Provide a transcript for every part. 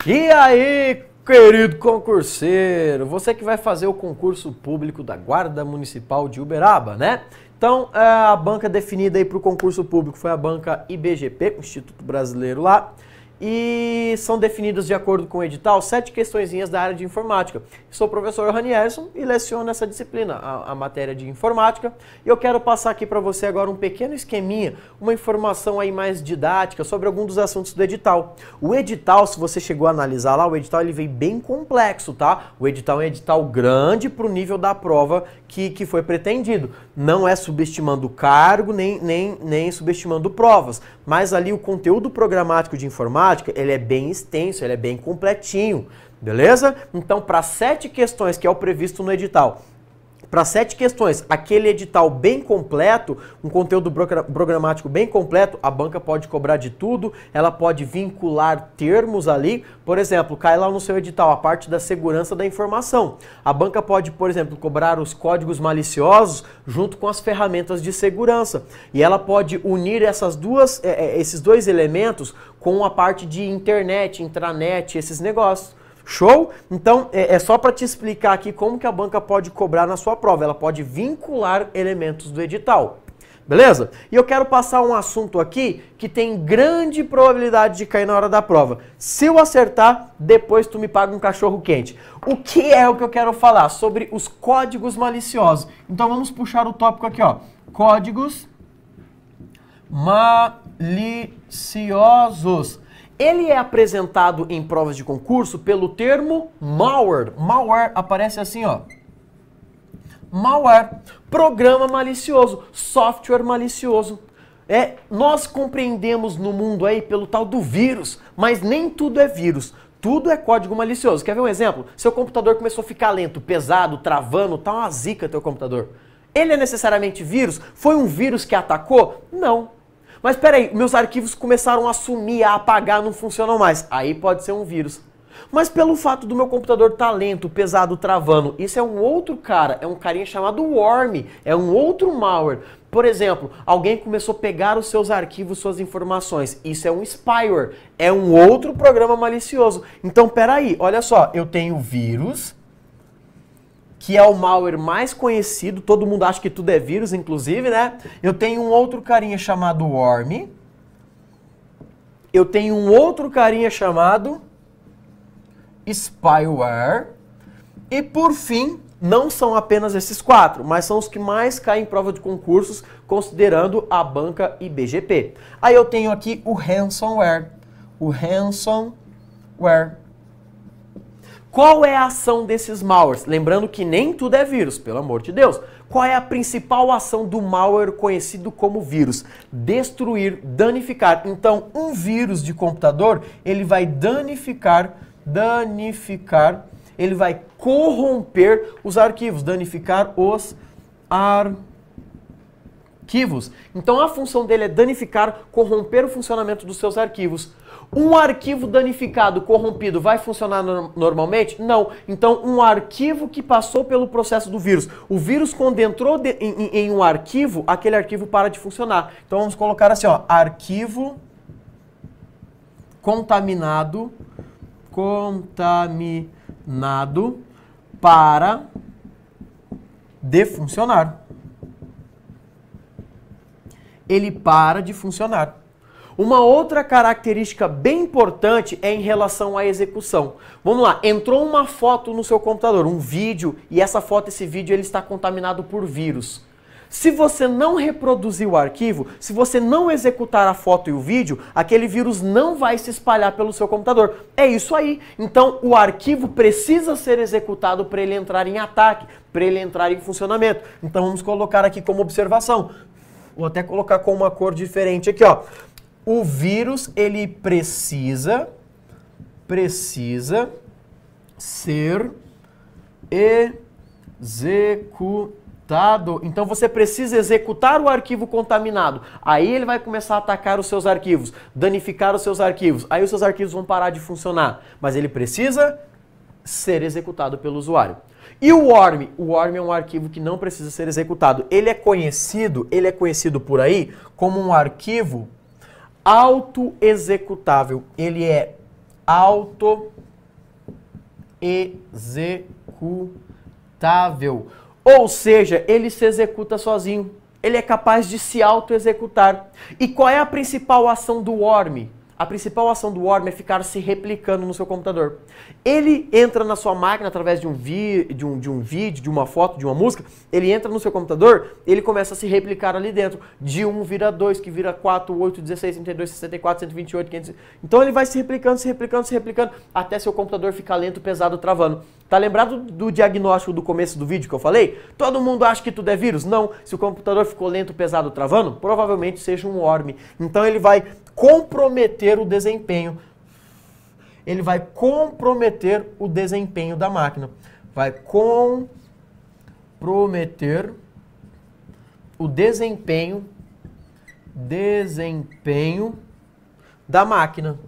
E aí, querido concurseiro, você que vai fazer o concurso público da Guarda Municipal de Uberaba, né? Então, a banca definida aí para o concurso público foi a banca IBGP, o Instituto Brasileiro lá, e são definidas de acordo com o edital 7 questõezinhas da área de informática. Sou o professor Ranierson e leciono essa disciplina, a matéria de informática, e eu quero passar aqui para você agora um pequeno esqueminha, uma informação aí mais didática sobre alguns dos assuntos do edital. O edital, se você chegou a analisar lá, o edital ele veio bem complexo, tá? O edital é um edital grande para o nível da prova que foi pretendido. Não é subestimando o cargo, nem subestimando provas, mas ali o conteúdo programático de informática, ele é bem extenso, ele é bem completinho, beleza? Então, para 7 questões que é o previsto no edital, para 7 questões, aquele edital bem completo, um conteúdo programático bem completo, a banca pode cobrar de tudo, ela pode vincular termos ali, por exemplo, cai lá no seu edital a parte da segurança da informação. A banca pode, por exemplo, cobrar os códigos maliciosos junto com as ferramentas de segurança. E ela pode unir esses dois elementos com a parte de internet, intranet, esses negócios. Show? Então, é só para te explicar aqui como que a banca pode cobrar na sua prova. Ela pode vincular elementos do edital. Beleza? E eu quero passar um assunto aqui que tem grande probabilidade de cair na hora da prova. Se eu acertar, depois tu me paga um cachorro quente. O que é o que eu quero falar? Sobre os códigos maliciosos. Então, vamos puxar o tópico aqui, ó. Códigos maliciosos. Ele é apresentado em provas de concurso pelo termo malware. Malware aparece assim, ó. Malware, programa malicioso, software malicioso. Nós compreendemos no mundo aí pelo tal do vírus, mas nem tudo é vírus. Tudo é código malicioso. Quer ver um exemplo? Seu computador começou a ficar lento, pesado, travando, tá uma zica teu computador. Ele é necessariamente vírus? Foi um vírus que atacou? Não. Mas peraí, meus arquivos começaram a sumir, a apagar, não funcionam mais. Aí pode ser um vírus. Mas pelo fato do meu computador estar lento, pesado, travando, isso é um outro cara, é um carinha chamado worm, é um outro malware. Por exemplo, alguém começou a pegar os seus arquivos, suas informações. Isso é um spyware, é um outro programa malicioso. Então peraí, olha só, eu tenho vírus, que é o malware mais conhecido, todo mundo acha que tudo é vírus, inclusive, né? Eu tenho um outro carinha chamado worm. Eu tenho um outro carinha chamado spyware. E por fim, não são apenas esses 4, mas são os que mais caem em prova de concursos, considerando a banca IBGP. Aí eu tenho aqui o ransomware. O ransomware. Qual é a ação desses malwares? Lembrando que nem tudo é vírus, pelo amor de Deus. Qual é a principal ação do malware conhecido como vírus? Destruir, danificar. Então, um vírus de computador, ele vai danificar, ele vai corromper os arquivos, danificar os arquivos. Então, a função dele é danificar, corromper o funcionamento dos seus arquivos. Um arquivo danificado, corrompido, vai funcionar normalmente? Não. Então, um arquivo que passou pelo processo do vírus. O vírus, quando entrou em um arquivo, aquele arquivo para de funcionar. Então, vamos colocar assim, ó, arquivo contaminado para de funcionar. Ele para de funcionar. Uma outra característica bem importante é em relação à execução. Vamos lá, entrou uma foto no seu computador, um vídeo, e essa foto, esse vídeo, ele está contaminado por vírus. Se você não reproduzir o arquivo, se você não executar a foto e o vídeo, aquele vírus não vai se espalhar pelo seu computador. É isso aí. Então, o arquivo precisa ser executado para ele entrar em ataque, para ele entrar em funcionamento. Então, vamos colocar aqui como observação. Vou até colocar com uma cor diferente aqui, ó. O vírus, ele precisa ser executado. Então você precisa executar o arquivo contaminado. Aí ele vai começar a atacar os seus arquivos, danificar os seus arquivos. Aí os seus arquivos vão parar de funcionar. Mas ele precisa ser executado pelo usuário. E o worm? O worm é um arquivo que não precisa ser executado. Ele é conhecido por aí como um arquivo autoexecutável. Ele é auto-executável. Ou seja, ele se executa sozinho. Ele é capaz de se auto-executar. E qual é a principal ação do worm? A principal ação do worm é ficar se replicando no seu computador. Ele entra na sua máquina através de um vídeo, de uma foto, de uma música. Ele entra no seu computador, ele começa a se replicar ali dentro. De 1 vira 2, que vira 4, 8, 16, 32, 64, 128, 500... Então ele vai se replicando, até seu computador ficar lento, pesado, travando. Tá lembrado do diagnóstico do começo do vídeo que eu falei? Todo mundo acha que tudo é vírus? Não. Se o computador ficou lento, pesado, travando, provavelmente seja um worm. Então ele vai comprometer o desempenho. Ele vai comprometer o desempenho da máquina. Vai comprometer o desempenho da máquina.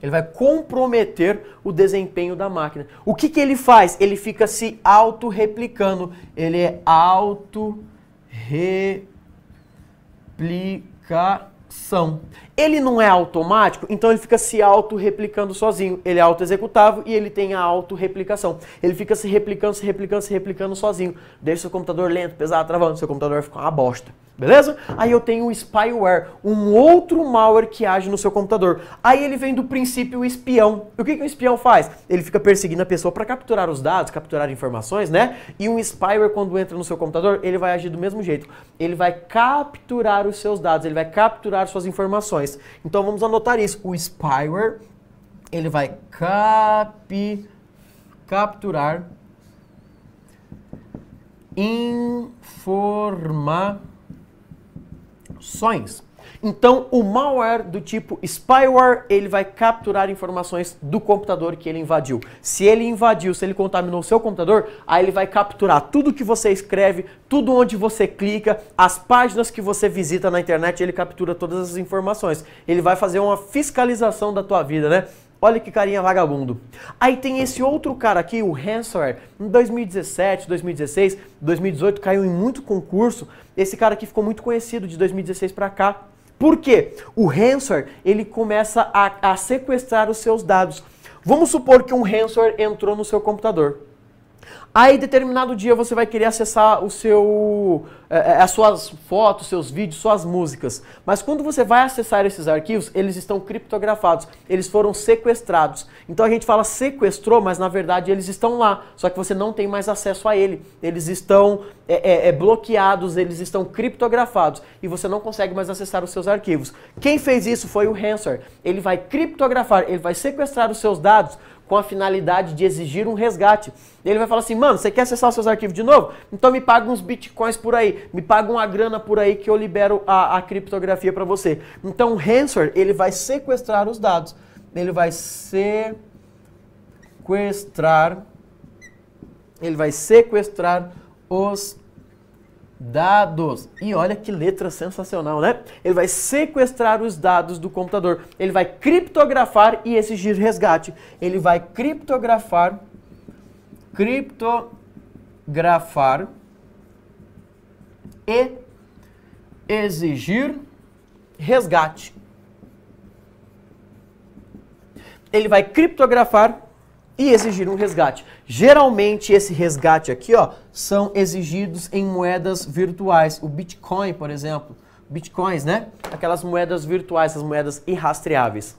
Ele vai comprometer o desempenho da máquina. O que que ele faz? Ele fica se auto-replicando. Ele é auto-replicação. Ele não é automático, então ele fica se auto-replicando sozinho. Ele é auto-executável e ele tem a auto-replicação. Ele fica se replicando sozinho. Deixa seu computador lento, pesado, travando. Seu computador vai ficar uma bosta. Beleza? Aí eu tenho o spyware, um outro malware que age no seu computador. Aí ele vem do princípio espião. O que que o espião faz? Ele fica perseguindo a pessoa para capturar os dados, capturar informações, né? E um spyware, quando entra no seu computador, ele vai agir do mesmo jeito. Ele vai capturar os seus dados, ele vai capturar suas informações. Então vamos anotar isso. O spyware, ele vai capturar informações. Então, o malware do tipo spyware, ele vai capturar informações do computador que ele invadiu. Se ele invadiu, se ele contaminou o seu computador, aí ele vai capturar tudo que você escreve, tudo onde você clica, as páginas que você visita na internet, ele captura todas as informações. Ele vai fazer uma fiscalização da tua vida, né? Olha que carinha vagabundo. Aí tem esse outro cara aqui, o ransomware. Em 2017, 2016, 2018 caiu em muito concurso. Esse cara aqui ficou muito conhecido de 2016 para cá. Por quê? O ransomware, ele começa a sequestrar os seus dados. Vamos supor que um ransomware entrou no seu computador. Aí, determinado dia, você vai querer acessar as suas fotos, seus vídeos, suas músicas. Mas quando você vai acessar esses arquivos, eles estão criptografados, eles foram sequestrados. Então a gente fala sequestrou, mas na verdade eles estão lá, só que você não tem mais acesso a ele. Eles estão bloqueados, eles estão criptografados e você não consegue mais acessar os seus arquivos. Quem fez isso foi o ransomware. Ele vai criptografar, ele vai sequestrar os seus dados com a finalidade de exigir um resgate. Ele vai falar assim, mano, você quer acessar os seus arquivos de novo? Então me paga uns bitcoins por aí, me paga uma grana por aí que eu libero a criptografia para você. Então o ransomware, ele vai sequestrar os dados. Ele vai sequestrar os dados. E olha que letra sensacional, né? Ele vai sequestrar os dados do computador. Ele vai criptografar e exigir resgate. Ele vai criptografar e exigir resgate. Ele vai criptografar e exigir um resgate. Geralmente esse resgate aqui, ó, são exigidos em moedas virtuais. O Bitcoin, por exemplo, Bitcoins, né? Aquelas moedas virtuais, essas moedas irrastreáveis.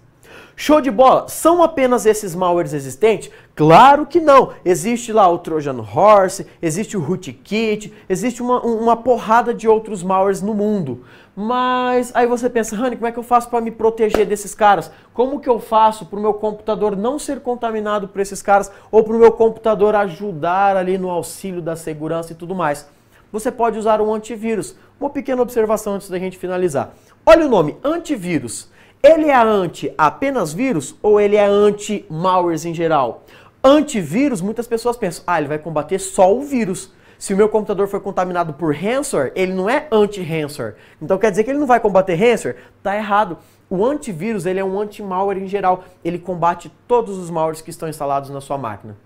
Show de bola! São apenas esses malwares existentes? Claro que não! Existe lá o Trojan Horse, existe o Rootkit, existe uma porrada de outros malwares no mundo. Mas aí você pensa, Rani, como é que eu faço para me proteger desses caras? Como que eu faço para o meu computador não ser contaminado por esses caras ou para o meu computador ajudar ali no auxílio da segurança e tudo mais? Você pode usar um antivírus. Uma pequena observação antes da gente finalizar. Olha o nome, antivírus. Ele é anti apenas vírus ou ele é anti-malwares em geral? Antivírus, muitas pessoas pensam, ele vai combater só o vírus. Se o meu computador foi contaminado por ransomware, ele não é anti-ransomware. Então quer dizer que ele não vai combater ransomware? Tá errado. O antivírus, ele é um anti-malware em geral. Ele combate todos os malwares que estão instalados na sua máquina.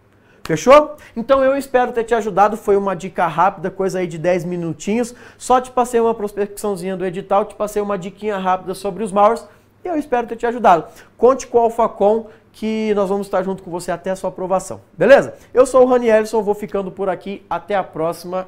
Fechou? Então eu espero ter te ajudado. Foi uma dica rápida, coisa aí de 10 minutinhos. Só te passei uma prospecçãozinha do edital, te passei uma diquinha rápida sobre os malwares. E eu espero ter te ajudado. Conte com a Alfacom que nós vamos estar junto com você até a sua aprovação. Beleza? Eu sou o Ranielson, vou ficando por aqui. Até a próxima.